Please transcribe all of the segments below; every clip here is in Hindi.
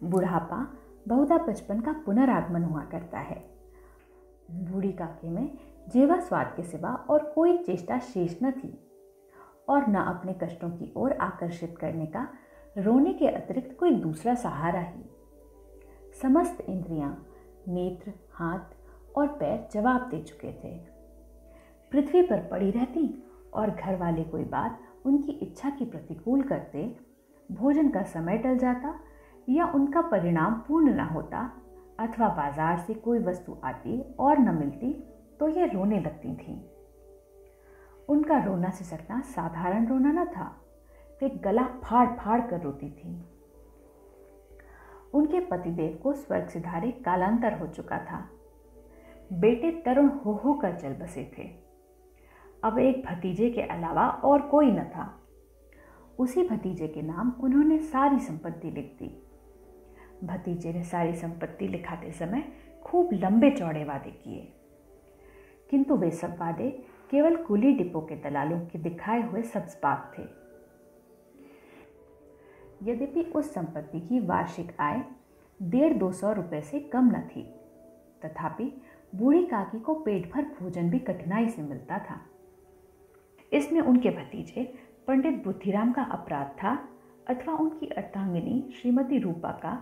बुढ़ापा बहुधा बचपन का पुनरागमन हुआ करता है। बूढ़ी काकी में जेवा स्वाद के सिवा और कोई चेष्टा शेष न थी और न अपने कष्टों की ओर आकर्षित करने का रोने के अतिरिक्त कोई दूसरा सहारा ही। समस्त इंद्रियां, नेत्र, हाथ और पैर जवाब दे चुके थे। पृथ्वी पर पड़ी रहती और घर वाले कोई बात उनकी इच्छा की प्रतिकूल करते, भोजन का समय टल जाता या उनका परिणाम पूर्ण न होता अथवा बाजार से कोई वस्तु आती और न मिलती तो ये रोने लगती थीं। उनका रोना सिसकना साधारण रोना न था, वे गला फाड़ फाड़ कर रोती थीं। उनके पतिदेव को स्वर्ग सिधारे कालांतर हो चुका था। बेटे तरुण हो कर चल बसे थे। अब एक भतीजे के अलावा और कोई न था। उसी भतीजे के नाम उन्होंने सारी संपत्ति लिख दी। भतीजे ने सारी संपत्ति लिखाते समय खूब लंबे चौड़े वादे किए, किंतु वे सब वादे केवल कुली डिपो के दलालों के दिखाए हुए सब्ज़बाग थे। यद्यपि उस संपत्ति की वार्षिक आय 150-200 रुपये से कम न थी, तथापि बूढ़ी काकी को पेट भर भोजन भी कठिनाई से मिलता था। इसमें उनके भतीजे पंडित बुद्धिराम का अपराध था अथवा उनकी अर्धांगिनी श्रीमती रूपा का,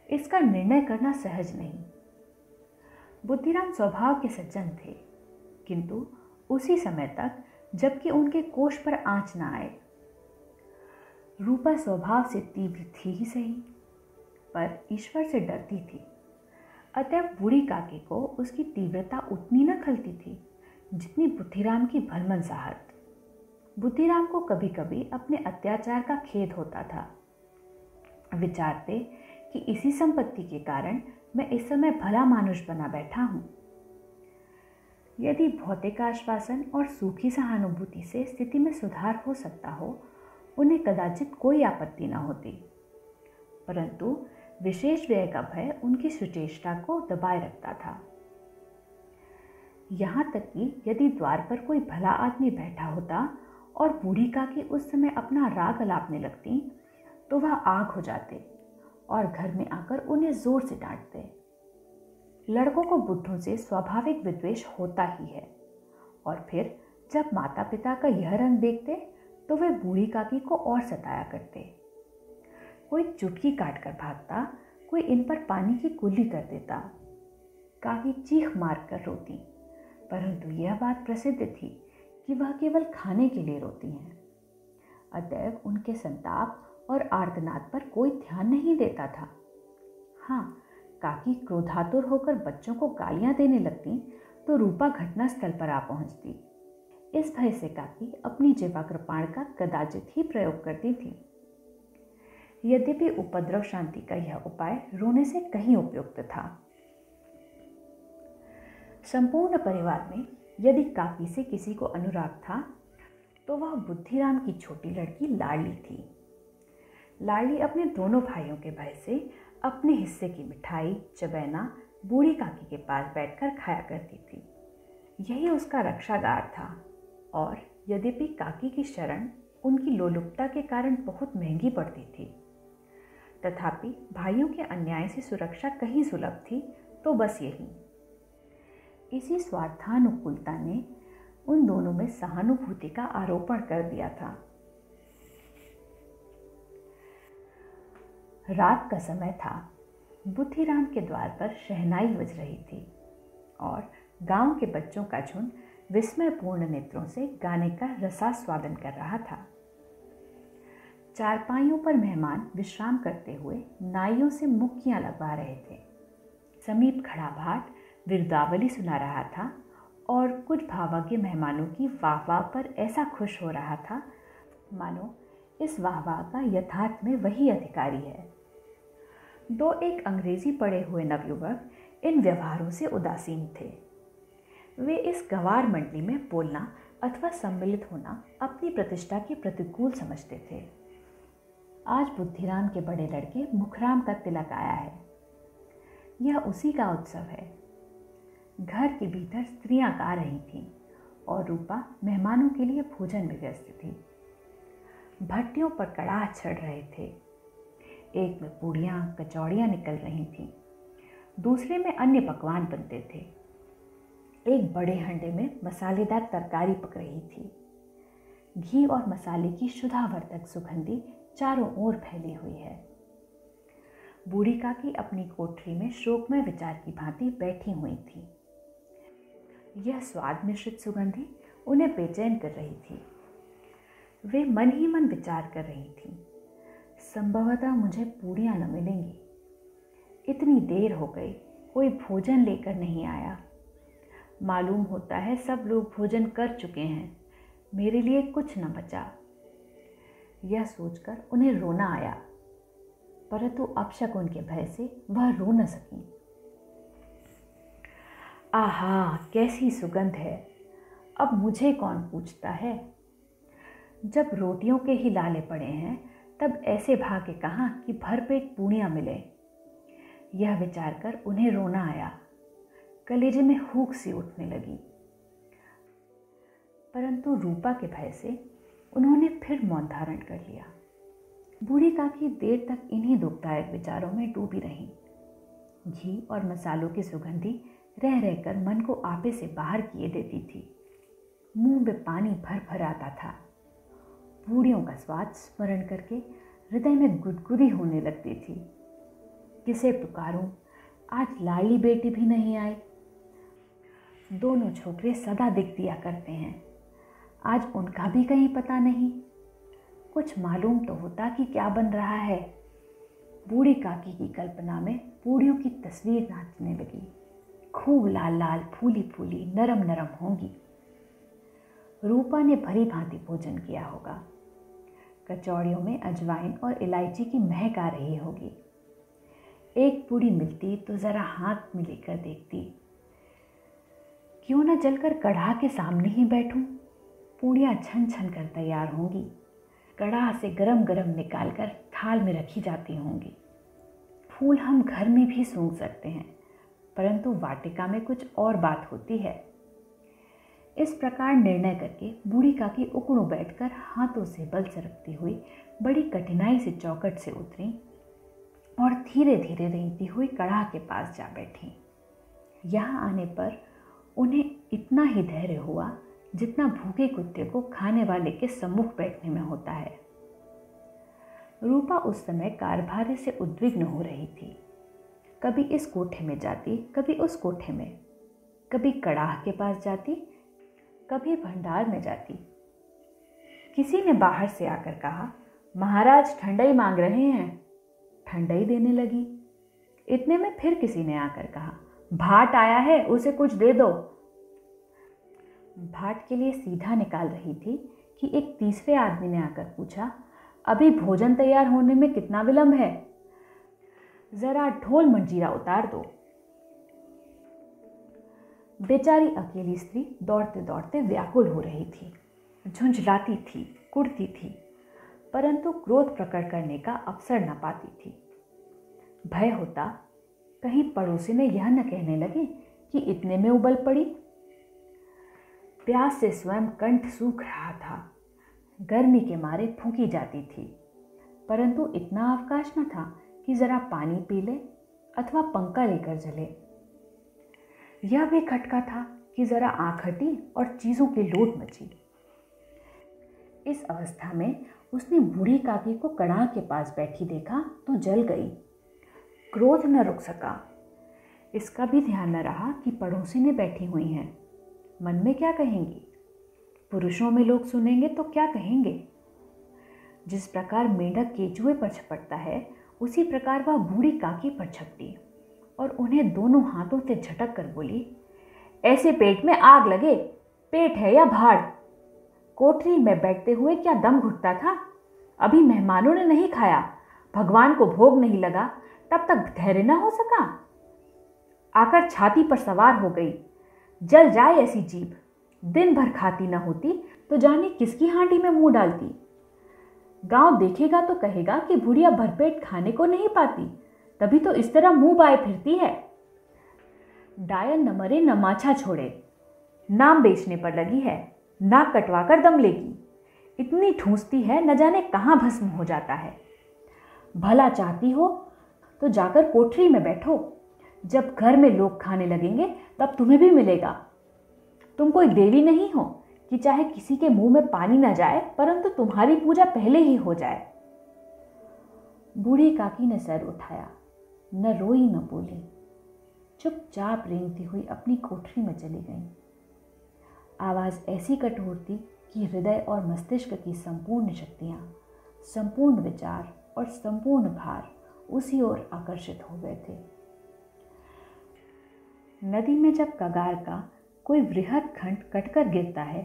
इसका निर्णय करना सहज नहीं। बुद्धिराम स्वभाव के सज्जन थे, किंतु उसी समय तक जबकि उनके कोष पर आंच न आए। रूपा स्वभाव से तीव्र थी ही सही, पर ईश्वर से डरती थी। अतः बूढ़ी काकी को उसकी तीव्रता उतनी न खलती थी जितनी बुद्धिराम की भलमनसाहट। बुद्धिराम को कभी कभी अपने अत्याचार का खेद होता था। विचारते कि इसी संपत्ति के कारण मैं इस समय भला मानुष बना बैठा हूं। यदि भौतिक आश्वासन और सूखी सहानुभूति से स्थिति में सुधार हो सकता हो, उन्हें कदाचित कोई आपत्ति न होती, परंतु विशेष व्यय का भय उनकी सुचेष्टा को दबाए रखता था। यहाँ तक कि यदि द्वार पर कोई भला आदमी बैठा होता और बूढ़ी काकी उस समय अपना राग अलापने लगती, तो वह आग हो जाते और घर में आकर उन्हें जोर से डांटते। लड़कों को बुद्धों से स्वाभाविक विद्वेष होता ही है, और फिर जब माता पिता का यह रंग देखते तो वे बूढ़ी काकी को और सताया करते। कोई चुटकी काट कर भागता, कोई इन पर पानी की कुल्ली कर देता। काकी चीख मार कर रोती, परंतु यह बात प्रसिद्ध थी कि वह केवल खाने के लिए रोती हैं। अतएव उनके संताप और आर्तनाद पर कोई ध्यान नहीं देता था। हाँ, काकी क्रोधातुर होकर बच्चों को गालियां देने लगती तो रूपा घटनास्थल पर आ पहुंचती। इस भय से काकी अपनी जिह्वा कृपाण का कदाचित ही प्रयोग करती थी। यद्यपि उपद्रव शांति का यह उपाय रोने से कहीं उपयुक्त था। संपूर्ण परिवार में यदि काकी से किसी को अनुराग था तो वह बुद्धिराम की छोटी लड़की लाडली थी। लाडली अपने दोनों भाइयों के भय से अपने हिस्से की मिठाई चबैना बूढ़ी काकी के पास बैठकर खाया करती थी। यही उसका रक्षागार था, और यद्यपि काकी की शरण उनकी लोलुपता के कारण बहुत महंगी पड़ती थी, तथापि भाइयों के अन्याय से सुरक्षा कहीं सुलभ थी तो बस यही। इसी स्वार्थानुकूलता ने उन दोनों में सहानुभूति का आरोपण कर दिया था। रात का समय था। बुद्धिराम के द्वार पर शहनाई बज रही थी और गांव के बच्चों का झुंड विस्मयपूर्ण नेत्रों से गाने का रसास्वादन कर रहा था। चारपाइयों पर मेहमान विश्राम करते हुए नाइयों से मुक्कियां लगवा रहे थे। समीप खड़ा भाट विरदावली सुना रहा था और कुछ भावज्ञ मेहमानों की वाह-वाह पर ऐसा खुश हो रहा था मानो इस वाह-वाह का यथार्थ में वही अधिकारी है। दो एक अंग्रेजी पढ़े हुए नवयुवक इन व्यवहारों से उदासीन थे। वे इस गंवार मंडली में बोलना अथवा सम्मिलित होना अपनी प्रतिष्ठा के प्रतिकूल समझते थे। आज बुद्धिराम के बड़े लड़के मुखराम का तिलक आया है। यह उसी का उत्सव है। घर के भीतर स्त्रियां गा रही थीं और रूपा मेहमानों के लिए भोजन में व्यस्त थी। भट्टियों पर कड़ाह चढ़ रहे थे। एक में पूड़ियाँ कचौड़ियाँ निकल रही थीं, दूसरे में अन्य पकवान बनते थे। एक बड़े हंडे में मसालेदार तरकारी पक रही थी। घी और मसाले की शुद्धावर्धक सुगंधी चारों ओर फैली हुई है। बूढ़ी काकी अपनी कोठरी में शोकमय विचार की भांति बैठी हुई थी। यह स्वाद मिश्रित सुगंधी उन्हें बेचैन कर रही थी। वे मन ही मन विचार कर रही थीं, संभवतः मुझे पूड़ियाँ न मिलेंगी। इतनी देर हो गई, कोई भोजन लेकर नहीं आया। मालूम होता है सब लोग भोजन कर चुके हैं, मेरे लिए कुछ न बचा। यह सोचकर उन्हें रोना आया, परंतु अपशकुन के भय से वह रो न सकी। आहा, कैसी सुगंध है! अब मुझे कौन पूछता है? जब रोटियों के ही लाले पड़े हैं, तब ऐसे भाग्य कहाँ कि भरपेट पूड़ियाँ मिले। यह विचार कर उन्हें रोना आया। कलेजे में हूक सी उठने लगी, परंतु रूपा के भय से उन्होंने फिर मौन धारण कर लिया। बूढ़ी काकी देर तक इन्हीं दुखदायक विचारों में डूबी रहीं। घी और मसालों की सुगंधी रह रहकर मन को आपे से बाहर किए देती थी। मुंह में पानी भर भर आता था। पूड़ियों का स्वाद स्मरण करके हृदय में गुदगुदी होने लगती थी। किसे पुकारूं? आज लाडली बेटी भी नहीं आई। दोनों छोकरे सदा दिख दिया करते हैं, आज उनका भी कहीं पता नहीं। कुछ मालूम तो होता कि क्या बन रहा है। बूढ़ी काकी की कल्पना में पूड़ियों की तस्वीर नाचने लगी। खूब लाल लाल, फूली फूली, नरम नरम होंगी। रूपा ने भली भांति भोजन किया होगा। कचौड़ियों में अजवाइन और इलायची की महक आ रही होगी। एक पूड़ी मिलती तो जरा हाथ में लेकर देखती। क्यों न जलकर कढ़ा के सामने ही बैठूं? पूड़ियाँ छन छन कर तैयार होंगी। कढ़ा से गरम गरम निकाल कर थाल में रखी जाती होंगी। फूल हम घर में भी सूंघ सकते हैं, परंतु वाटिका में कुछ और बात होती है। इस प्रकार निर्णय करके बूढ़ी काकी उकड़ों बैठकर हाथों से बल सरकती हुई बड़ी कठिनाई से चौखट से उतरी और धीरे धीरे रेंगती हुई कढ़ा के पास जा बैठी। यहाँ आने पर उन्हें इतना ही धैर्य हुआ जितना भूखे कुत्ते को खाने वाले के सम्मुख बैठने में होता है। रूपा उस समय कारभार से उद्विग्न हो रही थी। कभी इस कोठे में जाती, कभी उस कोठे में, कभी कड़ाह के पास जाती, कभी भंडार में जाती। किसी ने बाहर से आकर कहा, महाराज ठंडाई मांग रहे हैं। ठंडाई देने लगी। इतने में फिर किसी ने आकर कहा, भाट आया है, उसे कुछ दे दो। भाट के लिए सीधा निकाल रही थी कि एक तीसरे आदमी ने आकर पूछा, अभी भोजन तैयार होने में कितना विलंब है? जरा ढोल मंजीरा उतार दो। बेचारी अकेली स्त्री दौड़ते दौड़ते व्याकुल हो रही थी, झुंझलाती थी, कुड़ती थी, परंतु क्रोध प्रकट करने का अवसर न पाती थी। भय होता कहीं पड़ोसी ने यह न कहने लगे कि इतने में उबल पड़ी। प्यास से स्वयं कंठ सूख रहा था। गर्मी के मारे फूंकी जाती थी, परंतु इतना अवकाश न था कि जरा पानी पी ले अथवा पंखा लेकर जले। यह भी खटका था कि जरा आंख हटी और चीजों की लोट मची। इस अवस्था में उसने बूढ़ी काकी को कड़ाह के पास बैठी देखा तो जल गई। क्रोध न रुक सका। इसका भी ध्यान न रहा कि पड़ोसी ने बैठी हुई हैं। मन में क्या कहेंगी? पुरुषों में लोग सुनेंगे तो क्या कहेंगे? जिस प्रकार मेंढक केचुए पर झपटता है, उसी प्रकार वह बूढ़ी काकी पर झपटी और उन्हें दोनों हाथों से झटक कर बोली, ऐसे पेट में आग लगे, पेट है या भाड़? कोठरी में बैठते हुए क्या दम घुटता था? अभी मेहमानों ने नहीं खाया, भगवान को भोग नहीं लगा, तब तक धैर्य न हो सका? आकर छाती पर सवार हो गई। जल जाए ऐसी जीभ। दिन भर खाती न होती तो जाने किसकी हांडी में मुंह डालती। गांव देखेगा तो कहेगा कि बुढ़िया भरपेट खाने को नहीं पाती, तभी तो इस तरह मुंह बाए फिरती है। डायल न मरे न माछा छोड़े, नाम बेचने पर लगी है, नाक कटवा कर दम लेगी। इतनी ठूंसती है न जाने कहाँ भस्म हो जाता है। भला चाहती हो तो जाकर कोठरी में बैठो। जब घर में लोग खाने लगेंगे तब तुम्हें भी मिलेगा। तुम कोई देवी नहीं हो कि चाहे किसी के मुंह में पानी न जाए परंतु तुम्हारी पूजा पहले ही हो जाए। बूढ़ी काकी ने सर उठाया, न रोई न बोली, चुपचाप रेंगती हुई अपनी कोठरी में चली गई। आवाज ऐसी कठोर थी कि हृदय और मस्तिष्क की संपूर्ण शक्तियां, संपूर्ण विचार और संपूर्ण भार उसी ओर आकर्षित हो गए थे। नदी में जब कगार का कोई वृहद खंड कटकर गिरता है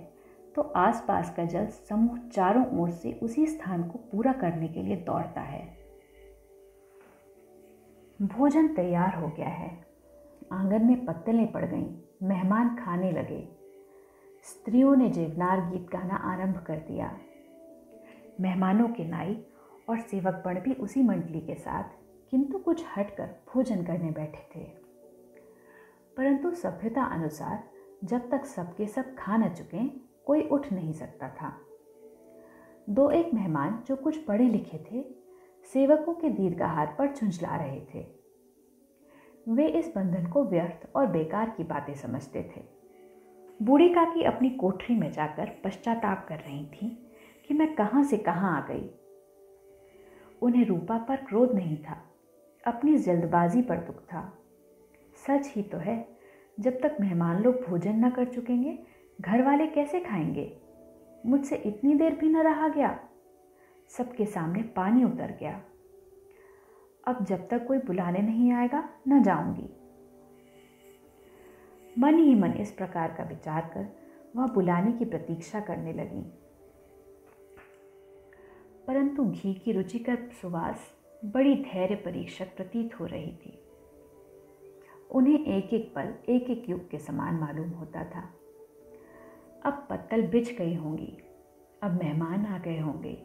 तो आसपास का जल समूह चारों ओर से उसी स्थान को पूरा करने के लिए दौड़ता है। भोजन तैयार हो गया है। आंगन में पत्तलें पड़ गईं, मेहमान खाने लगे। स्त्रियों ने जेवनार गीत गाना आरंभ कर दिया। मेहमानों के नाई और सेवकगण भी उसी मंडली के साथ किंतु कुछ हटकर भोजन करने बैठे थे। परंतु सभ्यता अनुसार जब तक सबके सब खा न चुके कोई उठ नहीं सकता था। दो एक मेहमान जो कुछ पढ़े लिखे थे सेवकों के दीर्घाहार पर झुंझला रहे थे। वे इस बंधन को व्यर्थ और बेकार की बातें समझते थे। बूढ़ी काकी अपनी कोठरी में जाकर पश्चाताप कर रही थी कि मैं कहां से कहां आ गई। उन्हें रूपा पर क्रोध नहीं था, अपनी जल्दबाजी पर दुख था। सच ही तो है, जब तक मेहमान लोग भोजन न कर चुकेंगे घर वाले कैसे खाएंगे। मुझसे इतनी देर भी न रहा गया। सबके सामने पानी उतर गया। अब जब तक कोई बुलाने नहीं आएगा न जाऊंगी। मन ही मन इस प्रकार का विचार कर वह बुलाने की प्रतीक्षा करने लगी। परंतु घी की रुचिकर सुवास बड़ी धैर्य परीक्षक प्रतीत हो रही थी। उन्हें एक एक पल एक एक युग के समान मालूम होता था। अब पत्तल बिछ गई होंगी, अब मेहमान आ गए होंगे,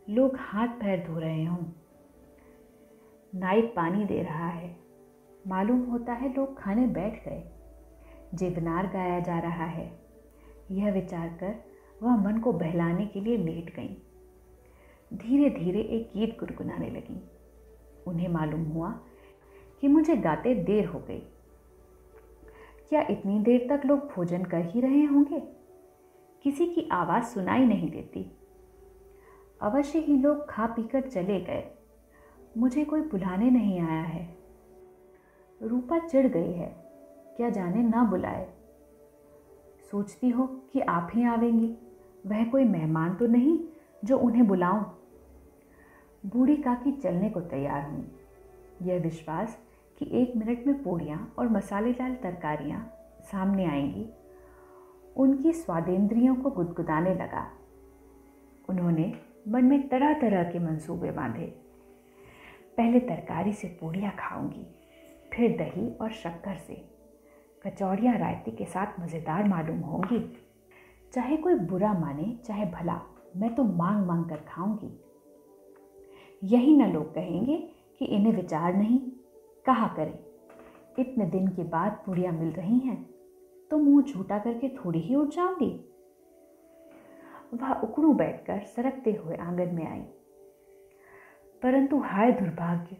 लोग हाथ पैर धो रहे हों, नाई पानी दे रहा है, मालूम होता है लोग खाने बैठ गए, जेवनार गाया जा रहा है। यह विचार कर वह मन को बहलाने के लिए लेट गईं। धीरे धीरे एक गीत गुनगुनाने लगीं। उन्हें मालूम हुआ कि मुझे गाते देर हो गई। क्या इतनी देर तक लोग भोजन कर ही रहे होंगे? किसी की आवाज़ सुनाई नहीं देती। अवश्य ही लोग खा पीकर चले गए, मुझे कोई बुलाने नहीं आया है। रूपा चिढ़ गई है, क्या जाने ना बुलाए। सोचती हो कि आप ही आवेंगी, वह कोई मेहमान तो नहीं जो उन्हें बुलाऊं। बूढ़ी काकी चलने को तैयार हुई। यह विश्वास कि 1 मिनट में पूड़ियाँ और मसालेदार तरकारियाँ सामने आएंगी उनकी स्वादेंद्रियों को गुदगुदाने लगा। उन्होंने मन में तरह तरह के मंसूबे बांधे। पहले तरकारी से पूड़ियाँ खाऊंगी, फिर दही और शक्कर से। कचौड़ियाँ रायते के साथ मज़ेदार मालूम होंगी। चाहे कोई बुरा माने चाहे भला, मैं तो मांग मांग कर खाऊंगी। यही न लोग कहेंगे कि इन्हें विचार नहीं, कहा करें। इतने दिन के बाद पूड़ियाँ मिल रही हैं तो मुंह झूठा करके थोड़ी ही उठ जाऊंगी। वह उकड़ू बैठकर सरकते हुए आंगन में आई। परंतु हाय दुर्भाग्य,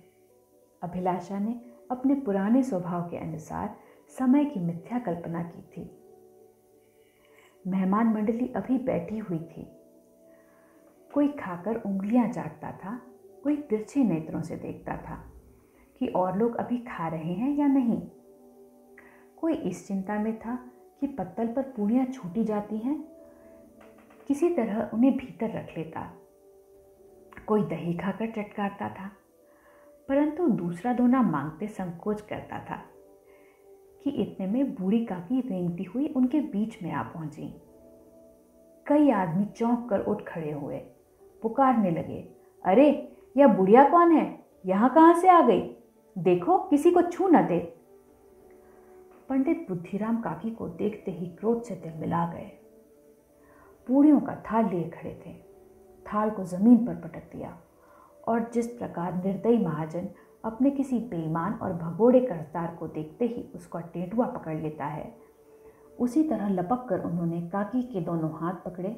अभिलाषा ने अपने पुराने स्वभाव के अनुसार समय की मिथ्या कल्पना की थी। मेहमान मंडली अभी बैठी हुई थी। कोई खाकर उंगलियां चाटता था, कोई तिरछे नेत्रों से देखता था कि और लोग अभी खा रहे हैं या नहीं। कोई इस चिंता में था कि पत्तल पर पूड़ियाँ छूटी जाती हैं, किसी तरह उन्हें भीतर रख लेता। कोई दही खाकर चटकारता था, परंतु दूसरा दोना मांगते संकोच करता था कि इतने में बूढ़ी काकी रेंगती हुई उनके बीच में आ पहुंची। कई आदमी चौंक कर उठ खड़े हुए, पुकारने लगे, अरे यह बुढ़िया कौन है? यहाँ कहाँ से आ गई? देखो किसी को छू न दे। पंडित बुद्धिराम काकी को देखते ही क्रोध से तिलमिला गए। पूड़ियों का थाल लिए खड़े थे। थाल को जमीन पर पटक दिया और जिस प्रकार निर्दयी महाजन अपने किसी बेईमान और भगोड़े कर्जदार को देखते ही उसका टेटुआ पकड़ लेता है, उसी तरह लपक कर उन्होंने काकी के दोनों हाथ पकड़े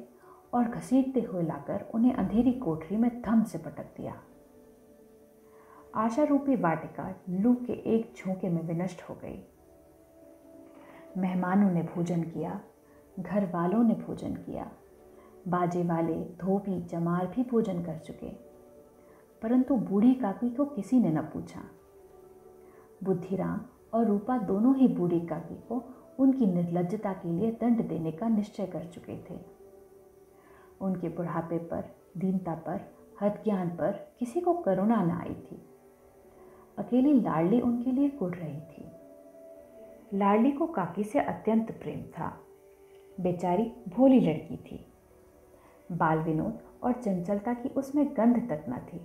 और घसीटते हुए लाकर उन्हें अंधेरी कोठरी में धम से पटक दिया। आशा रूपी वाटिका लू के एक झोंके में विनष्ट हो गई। मेहमानों ने भोजन किया, घर वालों ने भोजन किया, बाजे वाले, धोबी, चमार भी भोजन कर चुके, परंतु बूढ़ी काकी को किसी ने न पूछा। बुद्धिराम और रूपा दोनों ही बूढ़ी काकी को उनकी निर्लज्जता के लिए दंड देने का निश्चय कर चुके थे। उनके बुढ़ापे पर, दीनता पर, हठज्ञान पर किसी को करुणा न आई थी। अकेली लाडली उनके लिए कुढ़ रही थी। लाडली को काकी से अत्यंत प्रेम था। बेचारी भोली लड़की थी। बाल विनोद और चंचलता की उसमें गंध तक न थी।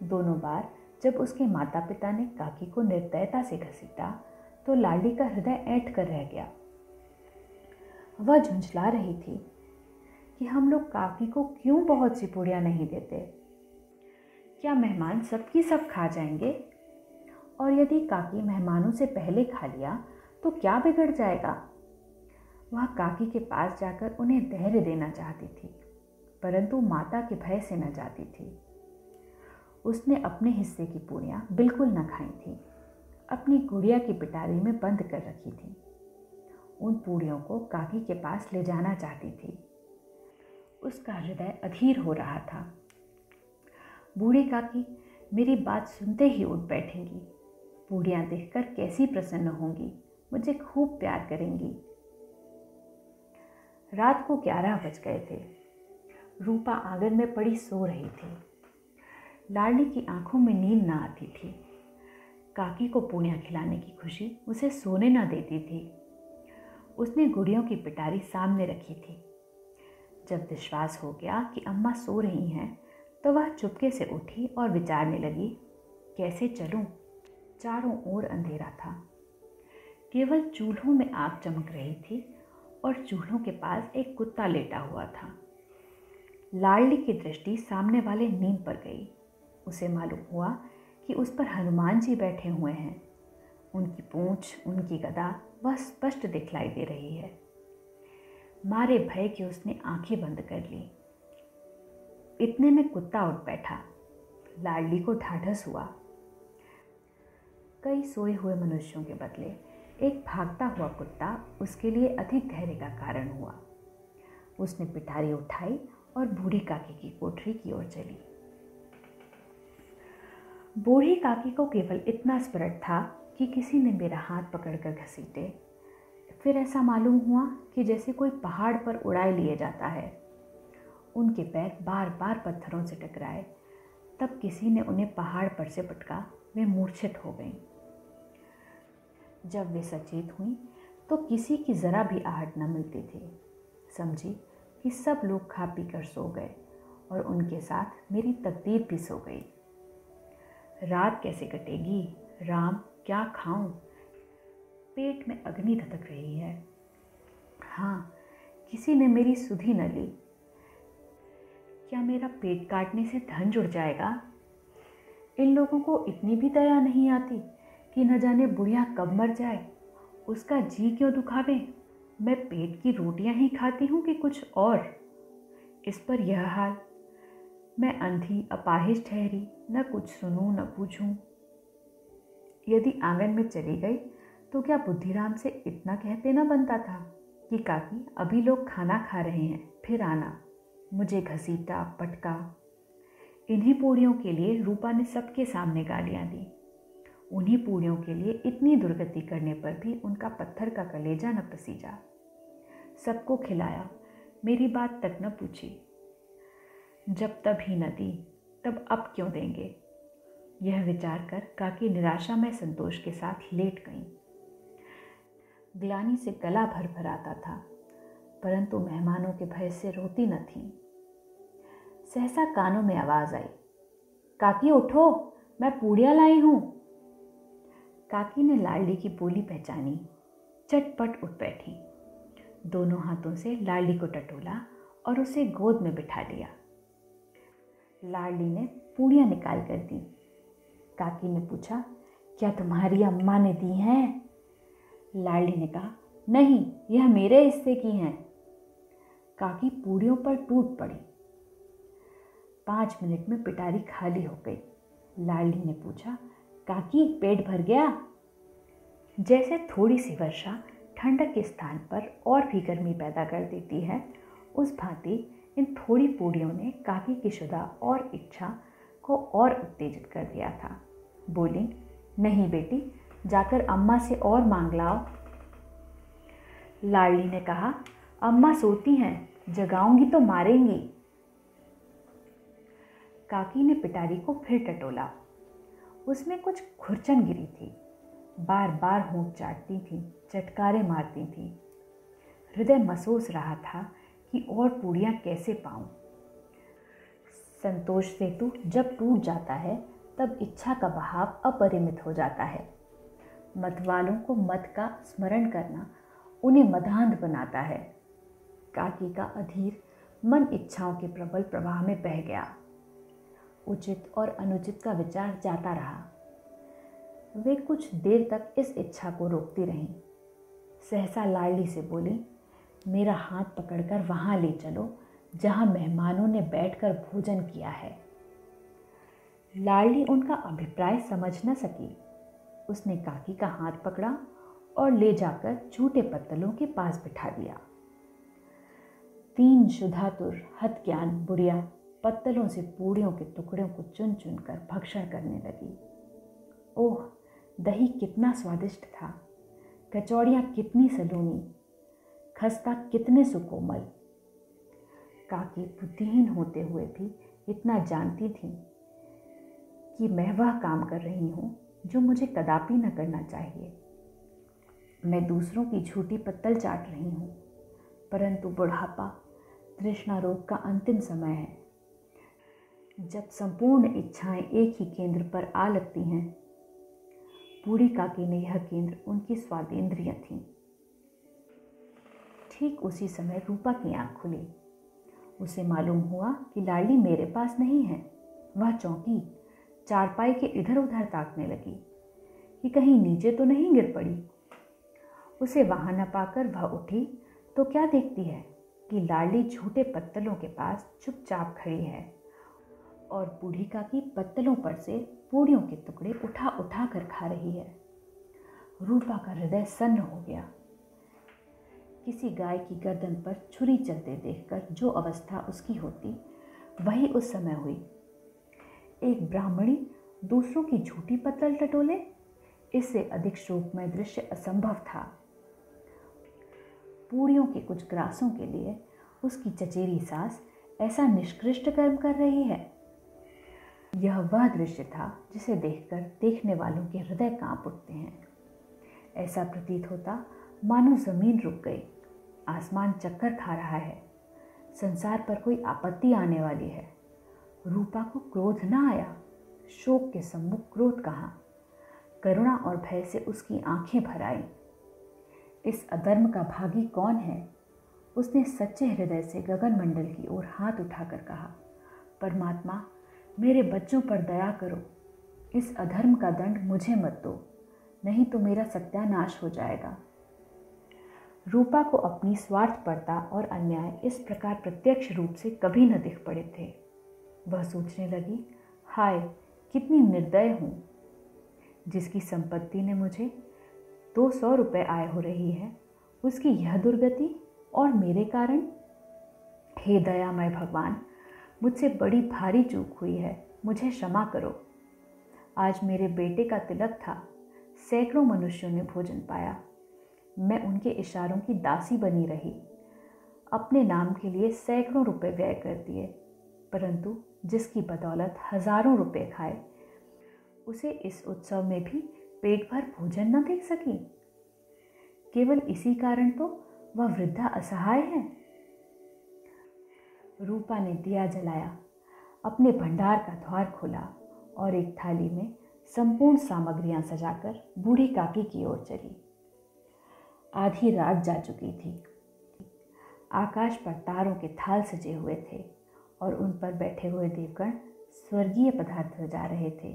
दोनों बार जब उसके माता पिता ने काकी को निर्दयता से घसीटा तो लाडली का हृदय ऐंठ कर रह गया। वह झुंझला रही थी कि हम लोग काकी को क्यों बहुत सी पूड़ियाँ नहीं देते। क्या मेहमान सबकी सब खा जाएंगे? और यदि काकी मेहमानों से पहले खा लिया तो क्या बिगड़ जाएगा? वह काकी के पास जाकर उन्हें धैर्य देना चाहती थी, परंतु माता के भय से न जाती थी। उसने अपने हिस्से की पूड़ियाँ बिल्कुल न खाई थी, अपनी गुड़िया की पिटारी में बंद कर रखी थी। उन पूड़ियों को काकी के पास ले जाना चाहती थी। उसका हृदय अधीर हो रहा था। बूढ़ी काकी मेरी बात सुनते ही उठ बैठेंगी, पूड़ियाँ देखकर कैसी प्रसन्न होंगी, मुझे खूब प्यार करेंगी। रात को 11 बज गए थे। रूपा आंगन में पड़ी सो रही थी। लाडली की आंखों में नींद न आती थी। काकी को पूड़ियाँ खिलाने की खुशी उसे सोने न देती थी। उसने गुड़ियों की पिटारी सामने रखी थी। जब विश्वास हो गया कि अम्मा सो रही हैं, तो वह चुपके से उठी और विचारने लगी, कैसे चलूं? चारों ओर अंधेरा था। केवल चूल्हों में आग चमक रही थी और चूल्हों के पास एक कुत्ता लेटा हुआ था। लाडली की दृष्टि सामने वाले नीम पर गई। उसे मालूम हुआ कि उस पर हनुमान जी बैठे हुए हैं। उनकी पूंछ, उनकी गदा वह स्पष्ट दिखलाई दे रही है। मारे भय के उसने आंखें बंद कर ली। इतने में कुत्ता उठ बैठा। लाडली को ढाढ़स हुआ। कई सोए हुए मनुष्यों के बदले एक भागता हुआ कुत्ता उसके लिए अधिक धैर्य का कारण हुआ। उसने पिटारी उठाई और बूढ़ी काकी की कोठरी की ओर चली। बूढ़ी काकी को केवल इतना स्मरण था कि किसी ने मेरा हाथ पकड़कर घसीटे। फिर ऐसा मालूम हुआ कि जैसे कोई पहाड़ पर उड़ाए लिए जाता है। उनके पैर बार बार पत्थरों से टकराए। तब किसी ने उन्हें पहाड़ पर से पटका। वे मूर्छित हो गईं। जब वे सचेत हुईं तो किसी की ज़रा भी आहट न मिलती थी। समझी कि सब लोग खा पी कर सो गए और उनके साथ मेरी तकदीर भी सो गई। रात कैसे कटेगी? राम, क्या खाऊं? पेट में अग्नि धधक रही है। हाँ, किसी ने मेरी सुधि न ली। क्या मेरा पेट काटने से धन जुड़ जाएगा? इन लोगों को इतनी भी दया नहीं आती कि न जाने बुढ़िया कब मर जाए, उसका जी क्यों दुखावे। मैं पेट की रोटियां ही खाती हूँ कि कुछ और। इस पर यह हाल। मैं अंधी अपाहिज ठहरी, न कुछ सुनूं न पूछूं। यदि आंगन में चली गई तो क्या बुद्धिराम से इतना कहते न बनता था कि काकी अभी लोग खाना खा रहे हैं, फिर आना। मुझे घसीटा, पटका। इन्हीं पूड़ियों के लिए रूपा ने सबके सामने गालियां दी। उन्हीं पूड़ियों के लिए इतनी दुर्गति करने पर भी उनका पत्थर का कलेजा न पसीजा। सबको खिलाया, मेरी बात तक न पूछी। जब तब ही न दी, तब अब क्यों देंगे? यह विचार कर काकी निराशा में संतोष के साथ लेट गईं। ग्लानि से गला भर भर आता था, परंतु मेहमानों के भय से रोती न थीं। सहसा कानों में आवाज आई, काकी उठो, मैं पूड़ियाँ लाई हूँ। काकी ने लाडली की बोली पहचानी, चटपट उठ बैठी। दोनों हाथों से लाडली को टटोला और उसे गोद में बिठा लिया। लाडली ने पूड़ियाँ निकाल कर दी। काकी ने पूछा, क्या तुम्हारी अम्मा ने दी हैं? लाडली ने कहा, नहीं, यह मेरे हिस्से की हैं। काकी पूड़ियों पर टूट पड़ी। 5 मिनट में पिटारी खाली हो गई। लाडली ने पूछा। काकी, पेट भर गया? जैसे थोड़ी सी वर्षा ठंडक के स्थान पर और भी गर्मी पैदा कर देती है, उस भांति इन थोड़ी पूड़ियों ने काकी की शुदा और इच्छा को और उत्तेजित कर दिया था। बोली, नहीं बेटी, जाकर अम्मा से और मांग लाओ। लाडली ने कहा, अम्मा सोती हैं, जगाऊंगी तो मारेंगी। काकी ने पिटारी को फिर टटोला। उसमें कुछ खुरचन गिरी थी, बार बार होंठ चाटती थी, चटकारे मारती थी। हृदय महसूस रहा था कि और पूड़ियाँ कैसे पाऊं। संतोष सेतु जब टूट जाता है तब इच्छा का बहाव अपरिमित हो जाता है। मत वालों को मत का स्मरण करना उन्हें मदांध बनाता है। काकी का अधीर मन इच्छाओं के प्रबल प्रवाह में बह गया। उचित और अनुचित का विचार जाता रहा। वे कुछ देर तक इस इच्छा को रोकती रहीं। सहसा लाडली से बोली, मेरा हाथ पकड़कर वहाँ ले चलो जहाँ मेहमानों ने बैठकर भोजन किया है। लाडली उनका अभिप्राय समझ न सकी। उसने काकी का हाथ पकड़ा और ले जाकर झूठे पत्तलों के पास बिठा दिया। 3 शुद्धातुर हतज्ञान बुढ़िया पत्तलों से पूड़ियों के टुकड़ों को चुन चुन कर भक्षण करने लगी। ओह, दही कितना स्वादिष्ट था, कचौड़ियाँ कितनी सलोनी, खस्ता कितने सुकोमल। काकी बुद्धिहीन होते हुए भी इतना जानती थी कि मैं वह काम कर रही हूँ जो मुझे कदापि न करना चाहिए। मैं दूसरों की झूठी पत्तल चाट रही हूँ, परंतु बुढ़ापा तृष्णा रोग का अंतिम समय है, जब संपूर्ण इच्छाएं एक ही केंद्र पर आ लगती हैं। बूढ़ी काकी ने यह केंद्र उनकी स्वादेंद्रियां थीं। ठीक उसी समय रूपा की आंख खुली। उसे मालूम हुआ कि लाडली मेरे पास नहीं है। वह चौंकी, चारपाई के इधर उधर ताकने लगी कि कहीं नीचे तो नहीं गिर पड़ी। उसे वहां न पाकर वह उठी तो क्या देखती है कि लाडली झूठे पत्तलों के पास चुपचाप खड़ी है और बूढ़ी काकी पत्तलों पर से पूड़ियों के टुकड़े उठा उठा कर खा रही है। रूपा का हृदय सन्न हो गया। किसी गाय की गर्दन पर छुरी चलते देखकर जो अवस्था उसकी होती, वही उस समय हुई। एक ब्राह्मणी दूसरों की झूठी पत्तल टटोले, इससे अधिक शोकमय दृश्य असंभव था। पूड़ियों के कुछ ग्रासों के लिए उसकी चचेरी सास ऐसा निष्कृष्ट कर्म कर रही है। यह वह दृश्य था जिसे देखकर देखने वालों के हृदय कांप उठते हैं। ऐसा प्रतीत होता मानो जमीन रुक गई, आसमान चक्कर खा रहा है, संसार पर कोई आपत्ति आने वाली है। रूपा को क्रोध न आया, शोक के सम्मुख क्रोध कहाँ। करुणा और भय से उसकी आंखें भर आईं। इस अधर्म का भागी कौन है? उसने सच्चे हृदय से गगन मंडल की ओर हाथ उठाकर कहा, परमात्मा, मेरे बच्चों पर दया करो। इस अधर्म का दंड मुझे मत दो, नहीं तो मेरा सत्यानाश हो जाएगा। रूपा को अपनी स्वार्थपरता और अन्याय इस प्रकार प्रत्यक्ष रूप से कभी न दिख पड़े थे। वह सोचने लगी, हाय कितनी निर्दय हूँ। जिसकी संपत्ति ने मुझे 200 रुपये आय हो रही है, उसकी यह दुर्गति और मेरे कारण। हे दयामय भगवान, मुझसे बड़ी भारी चूक हुई है, मुझे क्षमा करो। आज मेरे बेटे का तिलक था, सैकड़ों मनुष्यों ने भोजन पाया। मैं उनके इशारों की दासी बनी रही, अपने नाम के लिए सैकड़ों रुपए व्यय कर दिए, परंतु जिसकी बदौलत हजारों रुपए खाए, उसे इस उत्सव में भी पेट भर भोजन न देख सकी। केवल इसी कारण तो वह वृद्धा असहाय है। रूपा ने दिया जलाया, अपने भंडार का द्वार खोला और एक थाली में संपूर्ण सामग्रियां सजाकर बूढ़ी काकी की ओर चली। आधी रात जा चुकी थी। आकाश पर तारों के थाल सजे हुए थे और उन पर बैठे हुए देवगण स्वर्गीय पदार्थ जा रहे थे,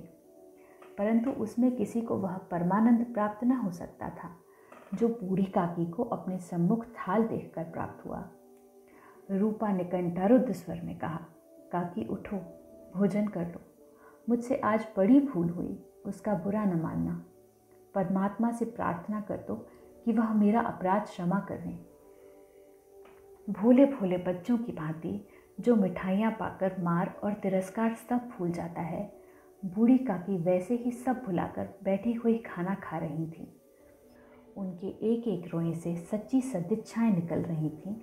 परंतु उसमें किसी को वह परमानंद प्राप्त न हो सकता था जो बूढ़ी काकी को अपने सम्मुख थाल देखकर प्राप्त हुआ। रूपा ने कंठारुद्ध स्वर में कहा, काकी उठो, भोजन कर लो। मुझसे आज बड़ी भूल हुई, उसका बुरा न मानना। परमात्मा से प्रार्थना कर दो कि वह मेरा अपराध क्षमा कर दें। भोले भोले बच्चों की भांति जो मिठाइयाँ पाकर मार और तिरस्कार सब भूल जाता है, बूढ़ी काकी वैसे ही सब भुलाकर बैठी हुई खाना खा रही थी। उनके एक एक रोए से सच्ची सदिच्छाएं निकल रही थीं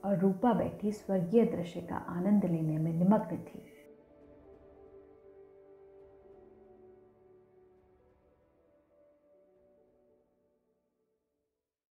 और रूपा बैठी स्वर्गीय दृश्य का आनंद लेने में निमग्न थी।